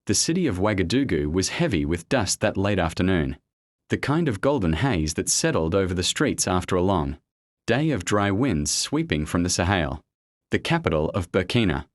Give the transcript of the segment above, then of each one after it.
The city of Ouagadougou was heavy with dust that late afternoon, the kind of golden haze that settled over the streets after a long day of dry winds sweeping from the Sahel. The capital of Burkina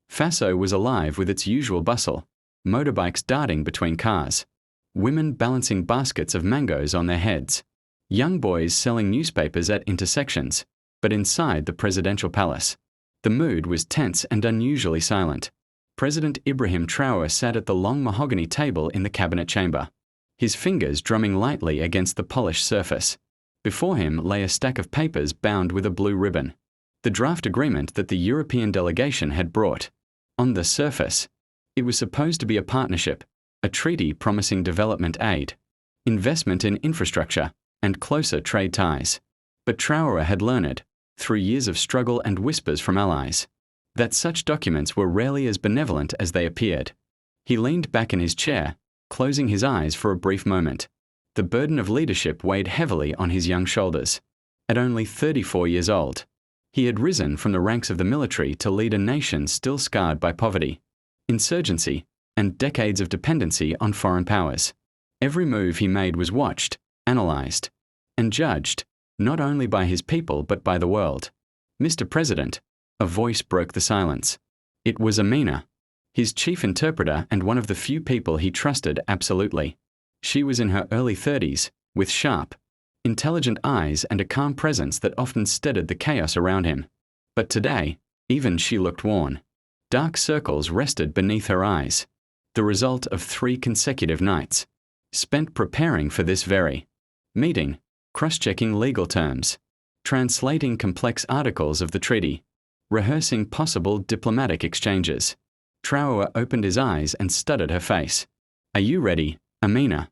Faso was alive with its usual bustle, motorbikes darting between cars, women balancing baskets of mangoes on their heads, young boys selling newspapers at intersections. But inside the presidential palace, the mood was tense and unusually silent. President Ibrahim Traoré sat at the long mahogany table in the cabinet chamber, his fingers drumming lightly against the polished surface. Before him lay a stack of papers bound with a blue ribbon, the draft agreement that the European delegation had brought. On the surface, it was supposed to be a partnership, a treaty promising development aid, investment in infrastructure, and closer trade ties. But Traoré had learned, through years of struggle and whispers from allies, that such documents were rarely as benevolent as they appeared. He leaned back in his chair, closing his eyes for a brief moment. The burden of leadership weighed heavily on his young shoulders. At only 34 years old, he had risen from the ranks of the military to lead a nation still scarred by poverty, insurgency, and decades of dependency on foreign powers. Every move he made was watched, analyzed, and judged, not only by his people but by the world. "Mr. President," a voice broke the silence. It was Amina, his chief interpreter and one of the few people he trusted absolutely. She was in her early 30s, with sharp, intelligent eyes and a calm presence that often steadied the chaos around him. But today, even she looked worn. Dark circles rested beneath her eyes, the result of 3 consecutive nights, spent preparing for this very meeting, cross-checking legal terms, translating complex articles of the treaty, rehearsing possible diplomatic exchanges. Traoré opened his eyes and studied her face. "Are you ready, Amina?"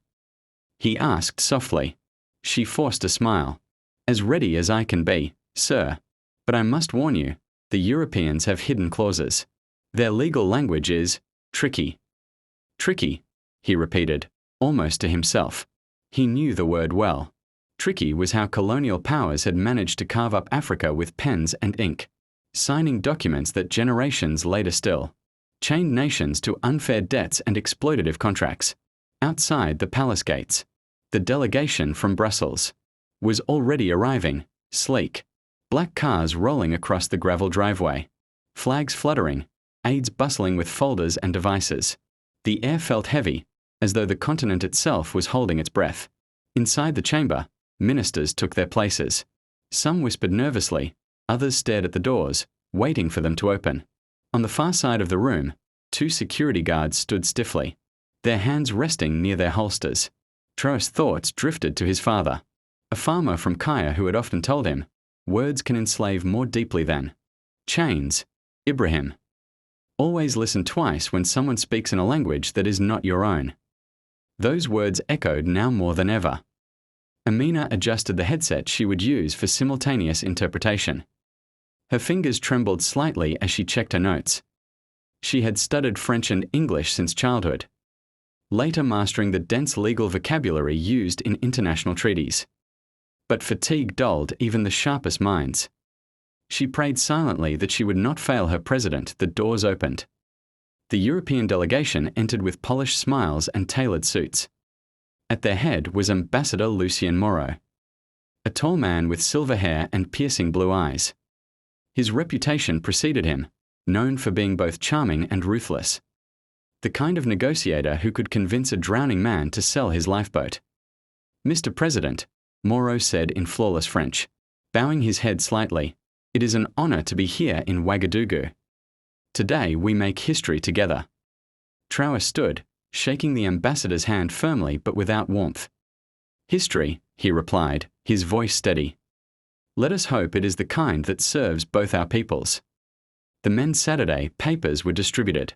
he asked softly. She forced a smile. "As ready as I can be, sir. But I must warn you, the Europeans have hidden clauses. Their legal language is tricky." "Tricky," he repeated, almost to himself. He knew the word well. Tricky was how colonial powers had managed to carve up Africa with pens and ink, signing documents that generations later still chained nations to unfair debts and exploitative contracts. Outside the palace gates, the delegation from Brussels was already arriving, sleek, black cars rolling across the gravel driveway, flags fluttering, aides bustling with folders and devices. The air felt heavy, as though the continent itself was holding its breath. Inside the chamber, ministers took their places. Some whispered nervously, others stared at the doors, waiting for them to open. On the far side of the room, 2 security guards stood stiffly, their hands resting near their holsters. Traoré's thoughts drifted to his father, a farmer from Kaya who had often told him, "Words can enslave more deeply than chains." Ibrahim, always listen twice when someone speaks in a language that is not your own. Those words echoed now more than ever. Amina adjusted the headset she would use for simultaneous interpretation. Her fingers trembled slightly as she checked her notes. She had studied French and English since childhood, later mastering the dense legal vocabulary used in international treaties. But fatigue dulled even the sharpest minds. She prayed silently that she would not fail her president. The doors opened. The European delegation entered with polished smiles and tailored suits. At their head was Ambassador Lucien Moreau, a tall man with silver hair and piercing blue eyes. His reputation preceded him, known for being both charming and ruthless. The kind of negotiator who could convince a drowning man to sell his lifeboat. "Mr. President," Moreau said in flawless French, bowing his head slightly, "it is an honor to be here in Ouagadougou. Today we make history together." Traoré stood, shaking the ambassador's hand firmly but without warmth. "History," he replied, his voice steady. "Let us hope it is the kind that serves both our peoples." The men's Saturday papers were distributed.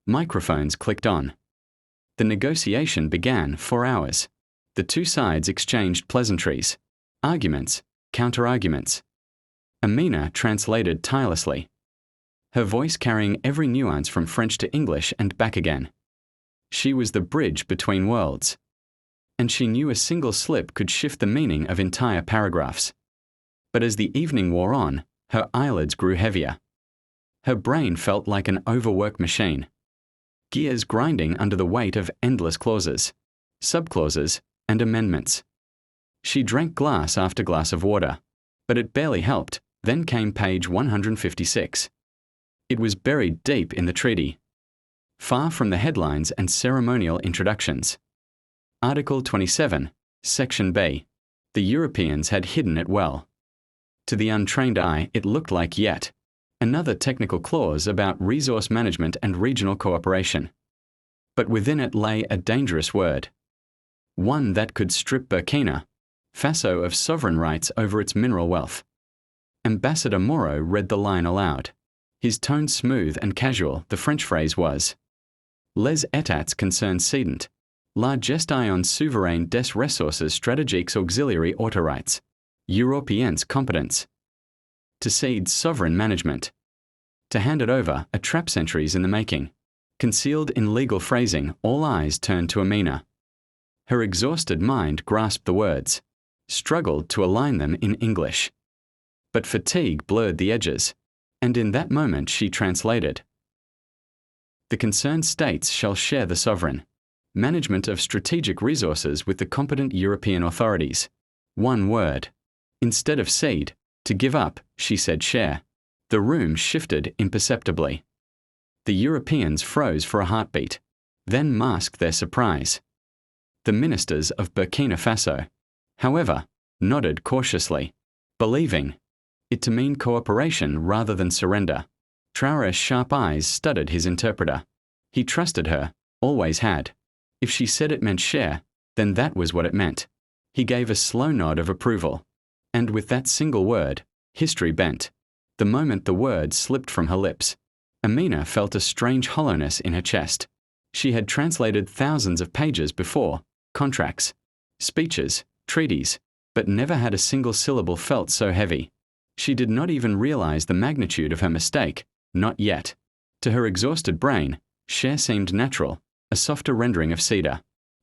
Microphones clicked on. The negotiation began for hours. The 2 sides exchanged pleasantries, arguments, counter-arguments. Amina translated tirelessly, her voice carrying every nuance from French to English and back again. She was the bridge between worlds, and she knew a single slip could shift the meaning of entire paragraphs. But as the evening wore on, her eyelids grew heavier. Her brain felt like an overworked machine. gears grinding under the weight of endless clauses, subclauses, and amendments. She drank glass after glass of water, but it barely helped. Then came page 156. It was buried deep in the treaty, far from the headlines and ceremonial introductions. Article 27, Section B. The Europeans had hidden it well. To the untrained eye, it looked like yet another technical clause about resource management and regional cooperation. But within it lay a dangerous word, one that could strip Burkina Faso of sovereign rights over its mineral wealth. Ambassador Moreau read the line aloud. His tone smooth and casual. The French phrase was, Les états concernent cedent, la gestion souveraine des ressources stratégiques auxiliary autorités, Europeans competence. To cede sovereign management. To hand it over, a trap centuries in the making. Concealed in legal phrasing, all eyes turned to Amina. Her exhausted mind grasped the words, struggled to align them in English. But fatigue blurred the edges, and in that moment she translated. The concerned states shall share the sovereign management of strategic resources with the competent European authorities. One word. Instead of cede, to give up, she said share. The room shifted imperceptibly. The Europeans froze for a heartbeat, then masked their surprise. The ministers of Burkina Faso, however, nodded cautiously, believing it to mean cooperation rather than surrender. Traoré's sharp eyes studied his interpreter. He trusted her, always had. If she said it meant share, then that was what it meant. He gave a slow nod of approval. And with that single word, history bent. The moment the word slipped from her lips, Amina felt a strange hollowness in her chest. She had translated thousands of pages before, contracts, speeches, treaties, but never had a single syllable felt so heavy. She did not even realize the magnitude of her mistake, not yet. To her exhausted brain, share seemed natural, a softer rendering of cedar.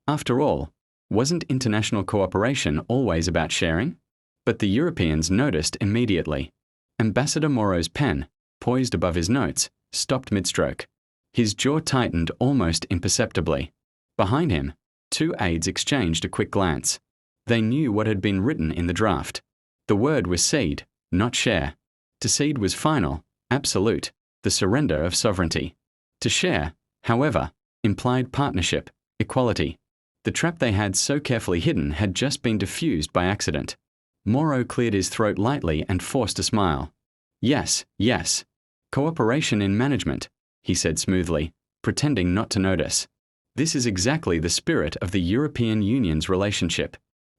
After all, wasn't international cooperation always about sharing? But the Europeans noticed immediately. Ambassador Moreau's pen, poised above his notes, stopped mid-stroke. His jaw tightened almost imperceptibly. Behind him, two aides exchanged a quick glance. They knew what had been written in the draft. The word was cede, not share. To cede was final, absolute, the surrender of sovereignty. To share, however, implied partnership, equality. The trap they had so carefully hidden had just been diffused by accident. Moreau cleared his throat lightly and forced a smile. Yes, yes. Cooperation in management, he said smoothly, pretending not to notice. This is exactly the spirit of the European Union's relationship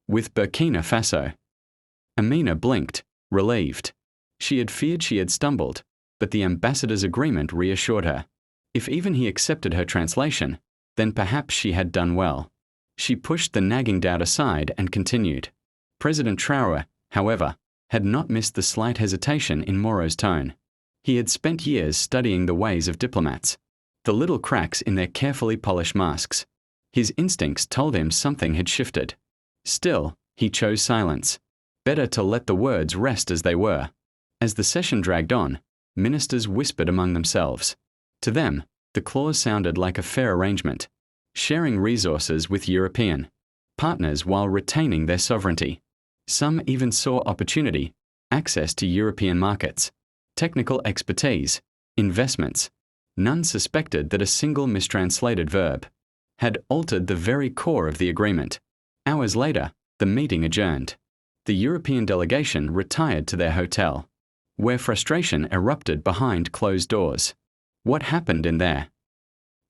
with Burkina Faso. Amina blinked, relieved. She had feared she had stumbled, but the ambassador's agreement reassured her. If even he accepted her translation, then perhaps she had done well. She pushed the nagging doubt aside and continued. President Traoré, however, had not missed the slight hesitation in Moreau's tone. He had spent years studying the ways of diplomats, the little cracks in their carefully polished masks. His instincts told him something had shifted. Still, he chose silence. Better to let the words rest as they were. As the session dragged on, ministers whispered among themselves. To them, the clause sounded like a fair arrangement, sharing resources with European partners while retaining their sovereignty. Some even saw opportunity, access to European markets, technical expertise, investments. None suspected that a single mistranslated verb had altered the very core of the agreement. Hours later, the meeting adjourned. The European delegation retired to their hotel, where frustration erupted behind closed doors. What happened in there?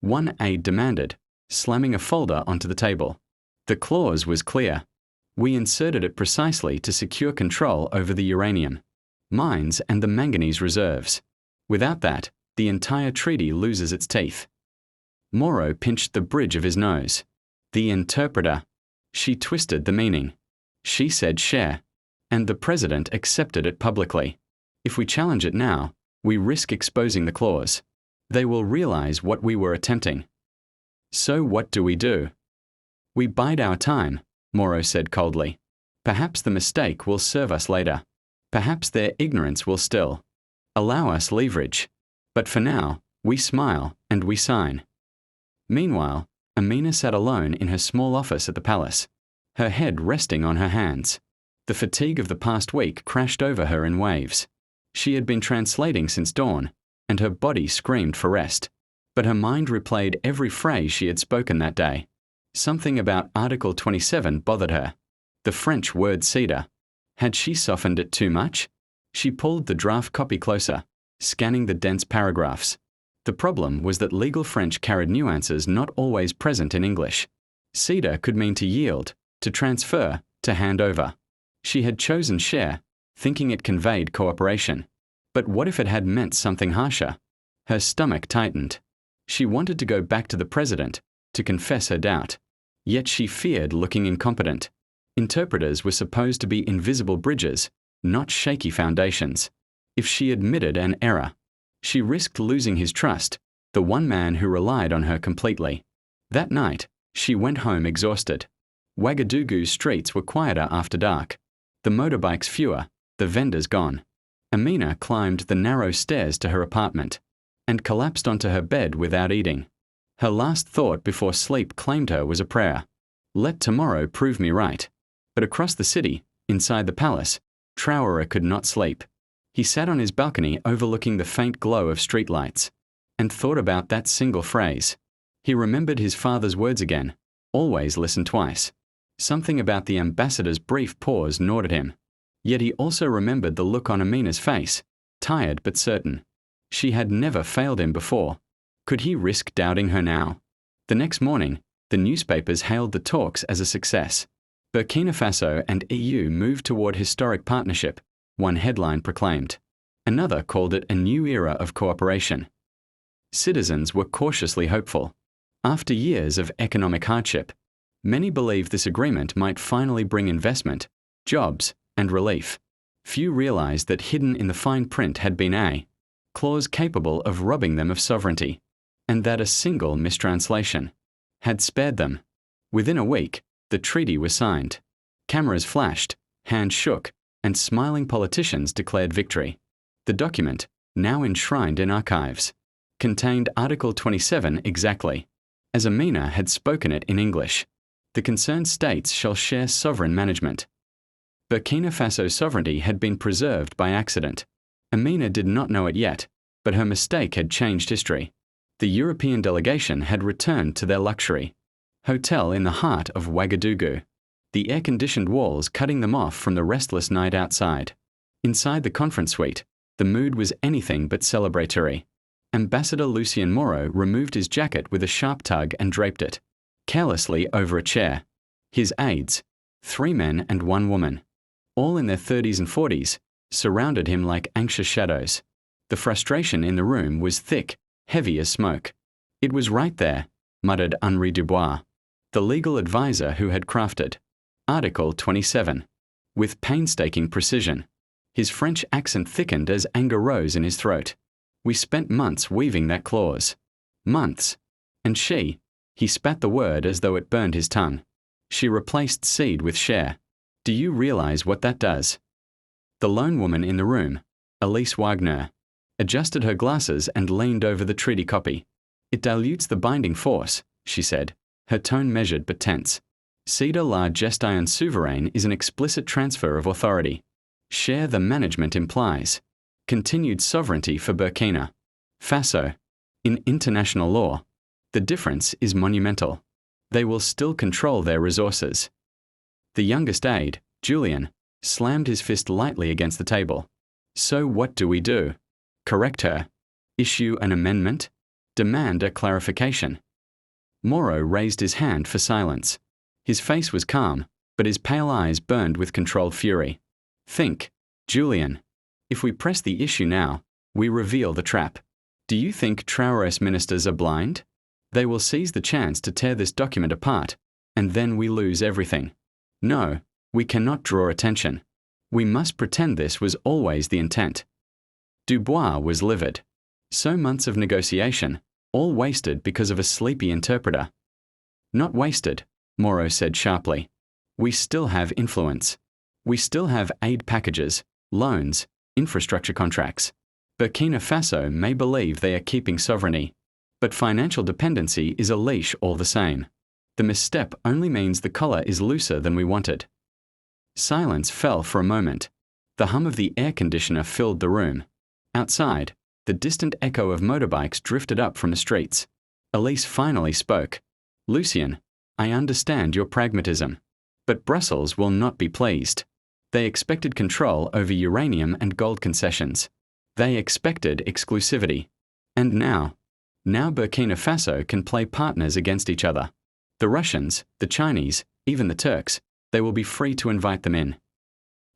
One aide demanded, slamming a folder onto the table. The clause was clear. We inserted it precisely to secure control over the uranium mines and the manganese reserves. Without that, the entire treaty loses its teeth. Moreau pinched the bridge of his nose. The interpreter. She twisted the meaning. She said share, and the president accepted it publicly. If we challenge it now, we risk exposing the clause. They will realize what we were attempting. So what do? We bide our time, Moreau said coldly. Perhaps the mistake will serve us later. Perhaps their ignorance will still allow us leverage. But for now, we smile and we sign. Meanwhile, Amina sat alone in her small office at the palace, her head resting on her hands. The fatigue of the past week crashed over her in waves. She had been translating since dawn, and her body screamed for rest. But her mind replayed every phrase she had spoken that day. Something about Article 27 bothered her. The French word cedar. Had she softened it too much? She pulled the draft copy closer, scanning the dense paragraphs. The problem was that legal French carried nuances not always present in English. Cedar could mean to yield, to transfer, to hand over. She had chosen share, thinking it conveyed cooperation. But what if it had meant something harsher? Her stomach tightened. She wanted to go back to the president, to confess her doubt. Yet she feared looking incompetent. Interpreters were supposed to be invisible bridges, not shaky foundations. If she admitted an error, she risked losing his trust, the one man who relied on her completely. That night, she went home exhausted. Ouagadougou's streets were quieter after dark. The motorbikes fewer, the vendors gone. Amina climbed the narrow stairs to her apartment and collapsed onto her bed without eating. Her last thought before sleep claimed her was a prayer. Let tomorrow prove me right. But across the city, inside the palace, Traoré could not sleep. He sat on his balcony overlooking the faint glow of streetlights and thought about that single phrase. He remembered his father's words again, always listen twice. Something about the ambassador's brief pause gnawed at him. Yet he also remembered the look on Amina's face, tired but certain. She had never failed him before. Could he risk doubting her now? The next morning, the newspapers hailed the talks as a success. Burkina Faso and EU moved toward historic partnership, one headline proclaimed. Another called it a new era of cooperation. Citizens were cautiously hopeful. After years of economic hardship, many believed this agreement might finally bring investment, jobs, and relief. Few realized that hidden in the fine print had been a clause capable of robbing them of sovereignty, and that a single mistranslation had spared them. Within a week, the treaty was signed. Cameras flashed, hands shook, and smiling politicians declared victory. The document, now enshrined in archives, contained Article 27 exactly, as Amina had spoken it in English. The concerned states shall share sovereign management. Burkina Faso's sovereignty had been preserved by accident. Amina did not know it yet, but her mistake had changed history. The European delegation had returned to their luxury hotel in the heart of Ouagadougou, the air-conditioned walls cutting them off from the restless night outside. Inside the conference suite, the mood was anything but celebratory. Ambassador Lucien Moreau removed his jacket with a sharp tug and draped it carelessly over a chair. His aides, 3 men and 1 woman, all in their 30s and 40s, surrounded him like anxious shadows. The frustration in the room was thick, heavy as smoke. It was right there, muttered Henri Dubois, the legal advisor who had crafted Article 27 with painstaking precision. His French accent thickened as anger rose in his throat. We spent months weaving that clause. Months. And he spat the word as though it burned his tongue. She replaced seed with share. Do you realize what that does? The lone woman in the room, Elise Wagner, adjusted her glasses and leaned over the treaty copy. It dilutes the binding force, she said, her tone measured but tense. Cedar la gestion souveraine is an explicit transfer of authority. Share the management implies continued sovereignty for Burkina Faso. In international law, the difference is monumental. They will still control their resources. The youngest aide, Julian, slammed his fist lightly against the table. So what do we do? Correct her? Issue an amendment? Demand a clarification? Moreau raised his hand for silence. His face was calm, but his pale eyes burned with controlled fury. Think, Julian. If we press the issue now, we reveal the trap. Do you think Traoré's ministers are blind? They will seize the chance to tear this document apart, and then we lose everything. No, we cannot draw attention. We must pretend this was always the intent. Dubois was livid. So months of negotiation, all wasted because of a sleepy interpreter. Not wasted, Moreau said sharply. We still have influence. We still have aid packages, loans, infrastructure contracts. Burkina Faso may believe they are keeping sovereignty, But financial dependency is a leash all the same. The misstep only means the collar is looser than we wanted. Silence fell for a moment. The hum of the air conditioner filled the room. Outside, the distant echo of motorbikes drifted up from the streets. Elise finally spoke. "Lucien, I understand your pragmatism. But Brussels will not be pleased. They expected control over uranium and gold concessions. They expected exclusivity. And now Burkina Faso can play partners against each other. The Russians, the Chinese, even the Turks, they will be free to invite them in."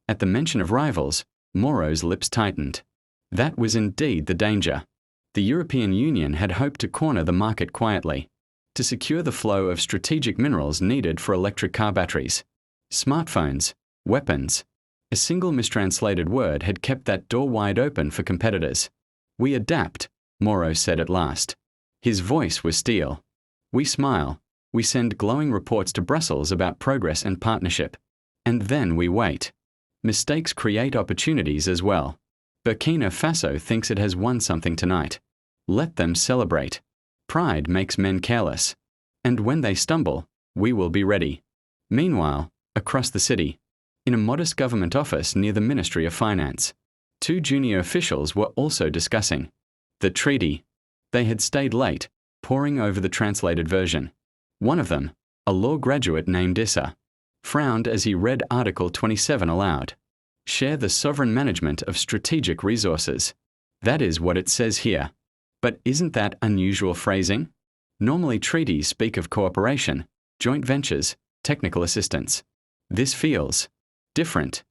At the mention of rivals, Moro's lips tightened. That was indeed the danger. The European Union had hoped to corner the market quietly, to secure the flow of strategic minerals needed for electric car batteries, smartphones, weapons. A single mistranslated word had kept that door wide open for competitors. "We adapt," Moro said at last. His voice was steel. "We smile. We send glowing reports to Brussels about progress and partnership. And then we wait. Mistakes create opportunities as well. Burkina Faso thinks it has won something tonight. Let them celebrate. Pride makes men careless. And when they stumble, we will be ready." Meanwhile, across the city, in a modest government office near the Ministry of Finance, two junior officials were also discussing the treaty. They had stayed late, poring over the translated version. One of them, a law graduate named Issa, frowned as he read Article 27 aloud. "Share the sovereign management of strategic resources. That is what it says here. But isn't that unusual phrasing? Normally treaties speak of cooperation, joint ventures, technical assistance. This feels different."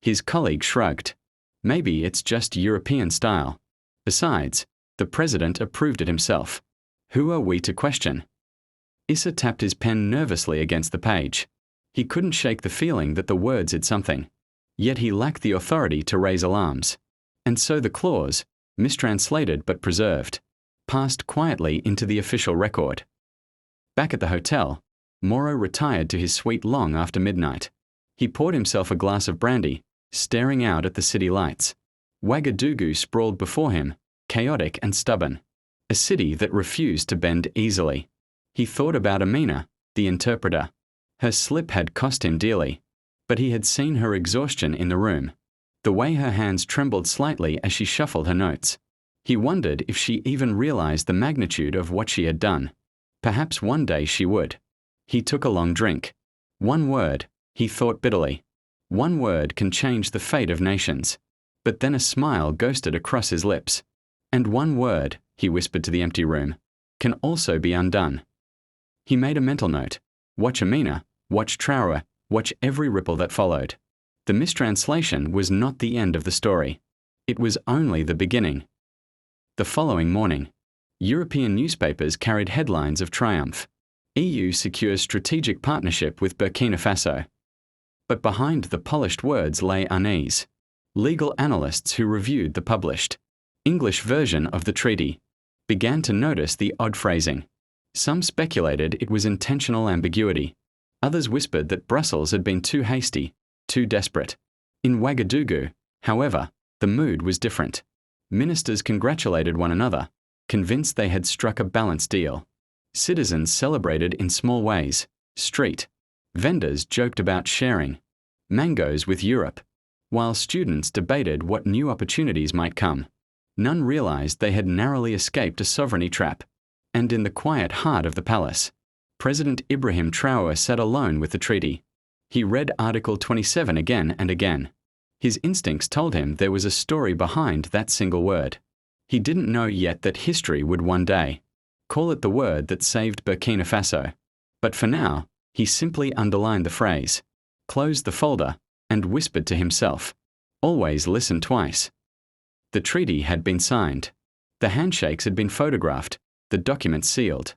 His colleague shrugged. "Maybe it's just European style. Besides, the president approved it himself. Who are we to question?" Issa tapped his pen nervously against the page. He couldn't shake the feeling that the words had something. Yet he lacked the authority to raise alarms. And so the clause, mistranslated but preserved, passed quietly into the official record. Back at the hotel, Moro retired to his suite long after midnight. He poured himself a glass of brandy, staring out at the city lights. Ouagadougou sprawled before him, chaotic and stubborn, a city that refused to bend easily. He thought about Amina, the interpreter. Her slip had cost him dearly, but he had seen her exhaustion in the room, the way her hands trembled slightly as she shuffled her notes. He wondered if she even realized the magnitude of what she had done. Perhaps one day she would. He took a long drink. One word, he thought bitterly. One word can change the fate of nations. But then a smile ghosted across his lips. And one word, he whispered to the empty room, can also be undone. He made a mental note. Watch Amina, watch Traoré, watch every ripple that followed. The mistranslation was not the end of the story. It was only the beginning. The following morning, European newspapers carried headlines of triumph. EU secures strategic partnership with Burkina Faso. But behind the polished words lay unease. Legal analysts who reviewed the published English version of the treaty began to notice the odd phrasing. Some speculated it was intentional ambiguity. Others whispered that Brussels had been too hasty, too desperate. In Ouagadougou, however, the mood was different. Ministers congratulated one another, convinced they had struck a balanced deal. Citizens celebrated in small ways. Street vendors joked about sharing mangoes with Europe, while students debated what new opportunities might come. None realized they had narrowly escaped a sovereignty trap. And in the quiet heart of the palace, President Ibrahim Traoré sat alone with the treaty. He read Article 27 again and again. His instincts told him there was a story behind that single word. He didn't know yet that history would one day call it the word that saved Burkina Faso. But for now, he simply underlined the phrase, closed the folder, and whispered to himself, always listen twice. The treaty had been signed. The handshakes had been photographed, the documents sealed,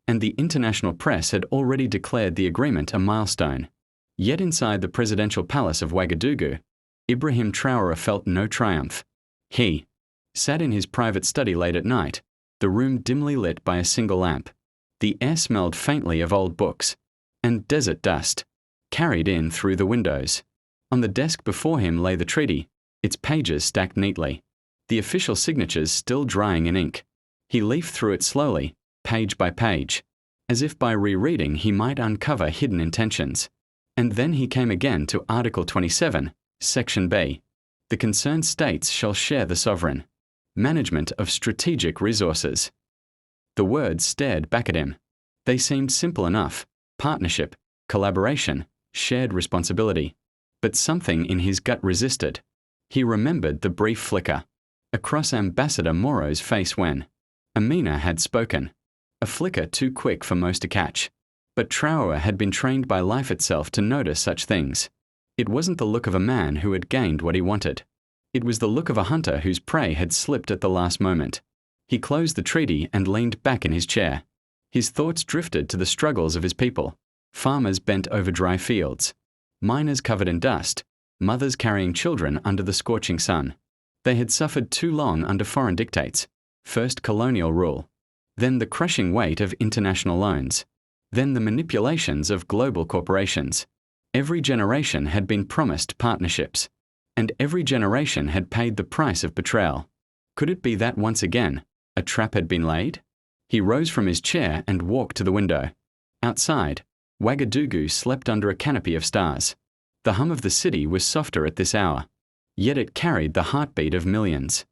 and the international press had already declared the agreement a milestone. Yet inside the presidential palace of Ouagadougou, Ibrahim Traoré felt no triumph. He sat in his private study late at night, the room dimly lit by a single lamp. The air smelled faintly of old books and desert dust, carried in through the windows. On the desk before him lay the treaty, its pages stacked neatly, the official signatures still drying in ink. He leafed through it slowly, page by page, as if by rereading he might uncover hidden intentions. And then he came again to Article 27, Section B. The concerned states shall share the sovereign management of strategic resources. The words stared back at him. They seemed simple enough: partnership, collaboration, shared responsibility. But something in his gut resisted. He remembered the brief flicker across Ambassador Moro's face when Amina had spoken. A flicker too quick for most to catch. But Traoré had been trained by life itself to notice such things. It wasn't the look of a man who had gained what he wanted. It was the look of a hunter whose prey had slipped at the last moment. He closed the treaty and leaned back in his chair. His thoughts drifted to the struggles of his people. Farmers bent over dry fields. Miners covered in dust. Mothers carrying children under the scorching sun. They had suffered too long under foreign dictates. First colonial rule. Then the crushing weight of international loans. Then the manipulations of global corporations. Every generation had been promised partnerships. And every generation had paid the price of betrayal. Could it be that once again, a trap had been laid? He rose from his chair and walked to the window. Outside, Ouagadougou slept under a canopy of stars. The hum of the city was softer at this hour. Yet it carried the heartbeat of millions,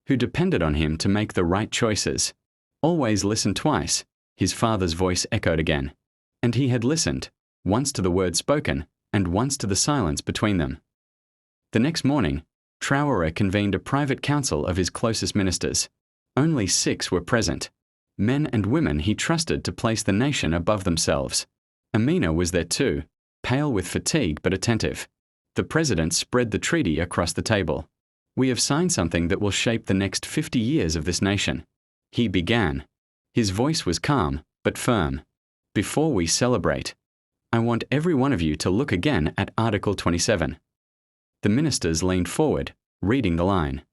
who depended on him to make the right choices. Always listen twice, his father's voice echoed again. And he had listened, once to the words spoken, and once to the silence between them. The next morning, Traoré convened a private council of his closest ministers. Only 6 were present. Men and women he trusted to place the nation above themselves. Amina was there too, pale with fatigue but attentive. The president spread the treaty across the table. We have signed something that will shape the next 50 years of this nation. He began. His voice was calm, but firm. Before we celebrate, I want every one of you to look again at Article 27. The ministers leaned forward, reading the line.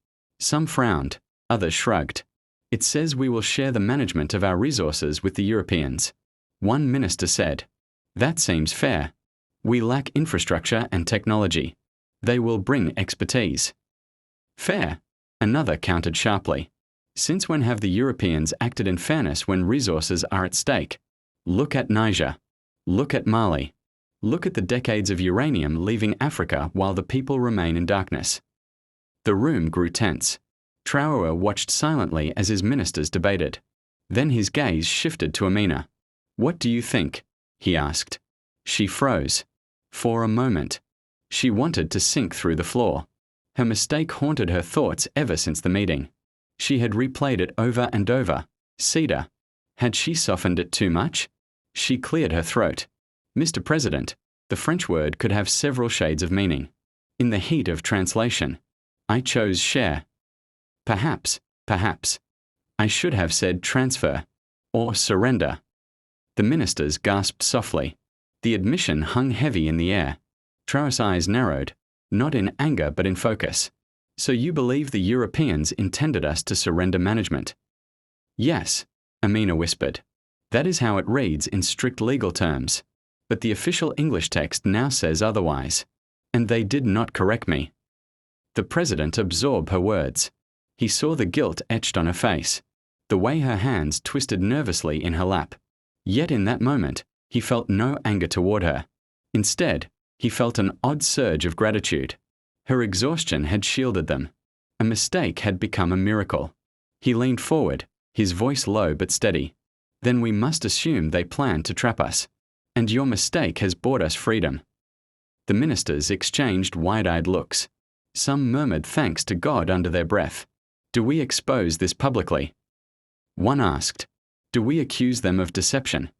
Some frowned, others shrugged. It says we will share the management of our resources with the Europeans. One minister said, "That seems fair. We lack infrastructure and technology. They will bring expertise." Fair? Another countered sharply. Since when have the Europeans acted in fairness when resources are at stake? Look at Niger. Look at Mali. Look at the decades of uranium leaving Africa while the people remain in darkness. The room grew tense. Traoré watched silently as his ministers debated. Then his gaze shifted to Amina. "What do you think?" he asked. She froze. For a moment. She wanted to sink through the floor. Her mistake haunted her thoughts ever since the meeting. She had replayed it over and over. Cedar. Had she softened it too much? She cleared her throat. "Mr. President," the French word could have several shades of meaning. In the heat of translation, I chose share. Perhaps. I should have said transfer. Or surrender. The ministers gasped softly. The admission hung heavy in the air. Traoré's eyes narrowed, not in anger but in focus. "So you believe the Europeans intended us to surrender management?" "Yes," Amina whispered. "That is how it reads in strict legal terms. But the official English text now says otherwise. And they did not correct me." The president absorbed her words. He saw the guilt etched on her face, the way her hands twisted nervously in her lap. Yet in that moment, he felt no anger toward her. Instead, he felt an odd surge of gratitude. Her exhaustion had shielded them. A mistake had become a miracle. He leaned forward, his voice low but steady. "Then we must assume they planned to trap us. And your mistake has bought us freedom." The ministers exchanged wide-eyed looks. Some murmured thanks to God under their breath. "Do we expose this publicly?" One asked, "Do we accuse them of deception?"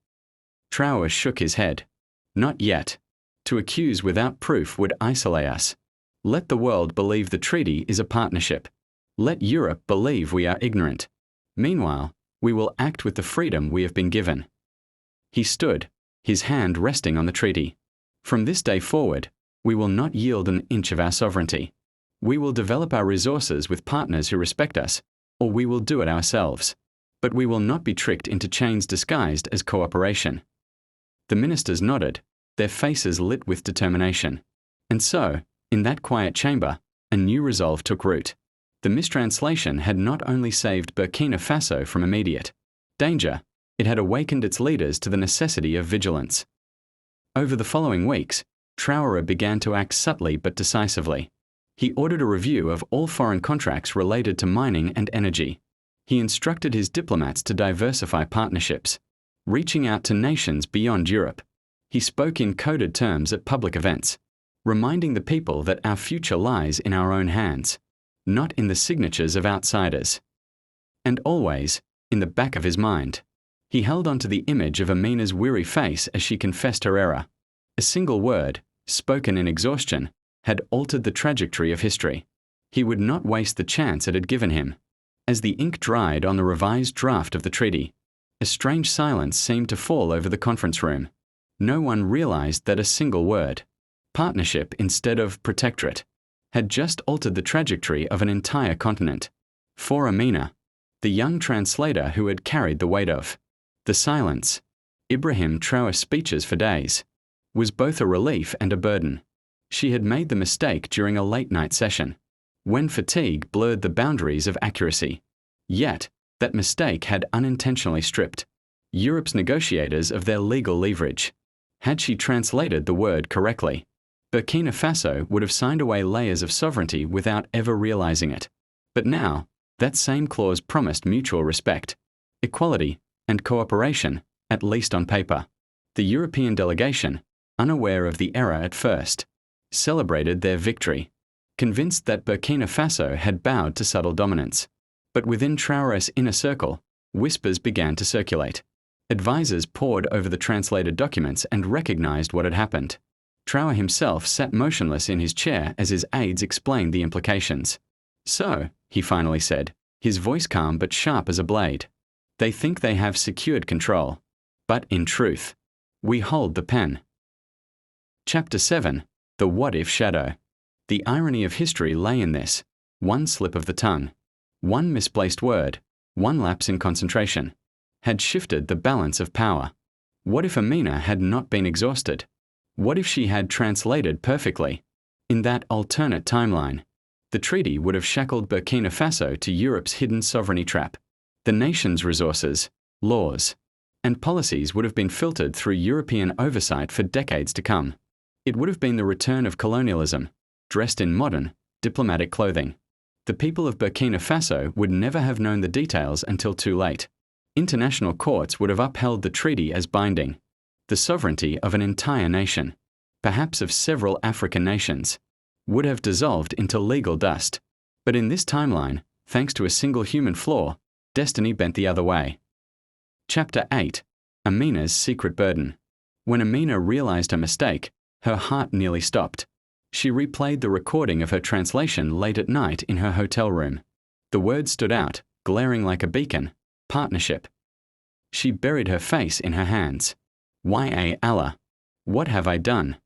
Traoré shook his head. "Not yet. To accuse without proof would isolate us. Let the world believe the treaty is a partnership. Let Europe believe we are ignorant. Meanwhile, we will act with the freedom we have been given." He stood, his hand resting on the treaty. "From this day forward, we will not yield an inch of our sovereignty. We will develop our resources with partners who respect us, or we will do it ourselves. But we will not be tricked into chains disguised as cooperation." The ministers nodded, their faces lit with determination. And so, in that quiet chamber, a new resolve took root. The mistranslation had not only saved Burkina Faso from immediate danger, it had awakened its leaders to the necessity of vigilance. Over the following weeks, Traoré began to act subtly but decisively. He ordered a review of all foreign contracts related to mining and energy. He instructed his diplomats to diversify partnerships, reaching out to nations beyond Europe. He spoke in coded terms at public events, reminding the people that our future lies in our own hands, not in the signatures of outsiders. And always, in the back of his mind, he held on to the image of Amina's weary face as she confessed her error. A single word, spoken in exhaustion, had altered the trajectory of history. He would not waste the chance it had given him. As the ink dried on the revised draft of the treaty, a strange silence seemed to fall over the conference room. No one realized that a single word, partnership instead of protectorate, had just altered the trajectory of an entire continent. For Amina, the young translator who had carried the weight of the silence, Ibrahim Traoré's speeches for days, was both a relief and a burden. She had made the mistake during a late-night session, when fatigue blurred the boundaries of accuracy. Yet, that mistake had unintentionally stripped Europe's negotiators of their legal leverage. Had she translated the word correctly, Burkina Faso would have signed away layers of sovereignty without ever realizing it. But now, that same clause promised mutual respect, equality, and cooperation, at least on paper. The European delegation, unaware of the error at first, celebrated their victory, convinced that Burkina Faso had bowed to subtle dominance. But within Traoré's inner circle, whispers began to circulate. Advisors pored over the translated documents and recognized what had happened. Traoré himself sat motionless in his chair as his aides explained the implications. "So," he finally said, his voice calm but sharp as a blade, "they think they have secured control. But in truth, we hold the pen." Chapter 7. The What-If Shadow. The irony of history lay in this: one slip of the tongue, one misplaced word, one lapse in concentration, had shifted the balance of power. What if Amina had not been exhausted? What if she had translated perfectly? In that alternate timeline, the treaty would have shackled Burkina Faso to Europe's hidden sovereignty trap. The nation's resources, laws, and policies would have been filtered through European oversight for decades to come. It would have been the return of colonialism, dressed in modern, diplomatic clothing. The people of Burkina Faso would never have known the details until too late. International courts would have upheld the treaty as binding. The sovereignty of an entire nation, perhaps of several African nations, would have dissolved into legal dust. But in this timeline, thanks to a single human flaw, destiny bent the other way. Chapter 8. Amina's Secret Burden. When Amina realized her mistake, her heart nearly stopped. She replayed the recording of her translation late at night in her hotel room. The words stood out, glaring like a beacon: partnership. She buried her face in her hands. "Ya Allah, what have I done?"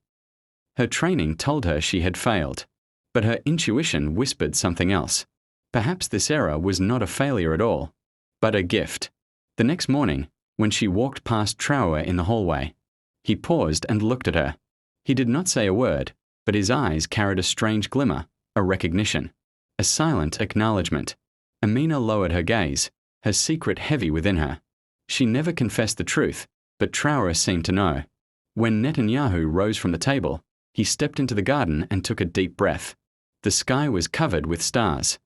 Her training told her she had failed, but her intuition whispered something else. Perhaps this error was not a failure at all, but a gift. The next morning, when she walked past Traoré in the hallway, he paused and looked at her. He did not say a word, but his eyes carried a strange glimmer, a recognition, a silent acknowledgement. Amina lowered her gaze, her secret heavy within her. She never confessed the truth, but Traoré seemed to know. When Netanyahu rose from the table, he stepped into the garden and took a deep breath. The sky was covered with stars,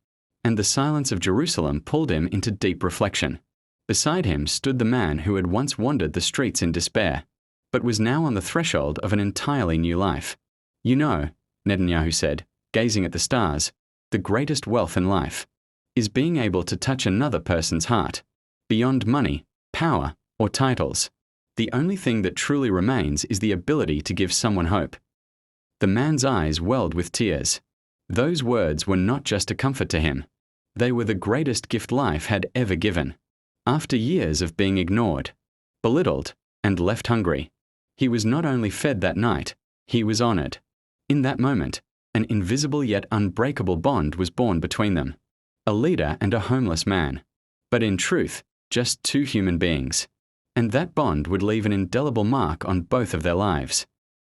and the silence of Jerusalem pulled him into deep reflection. Beside him stood the man who had once wandered the streets in despair, but was now on the threshold of an entirely new life. "You know," Netanyahu said, gazing at the stars, "the greatest wealth in life is being able to touch another person's heart. Beyond money, power, or titles, the only thing that truly remains is the ability to give someone hope." The man's eyes welled with tears. Those words were not just a comfort to him. They were the greatest gift life had ever given. After years of being ignored, belittled, and left hungry, he was not only fed that night, he was honored. In that moment, an invisible yet unbreakable bond was born between them. A leader and a homeless man, but in truth, just two human beings. And that bond would leave an indelible mark on both of their lives.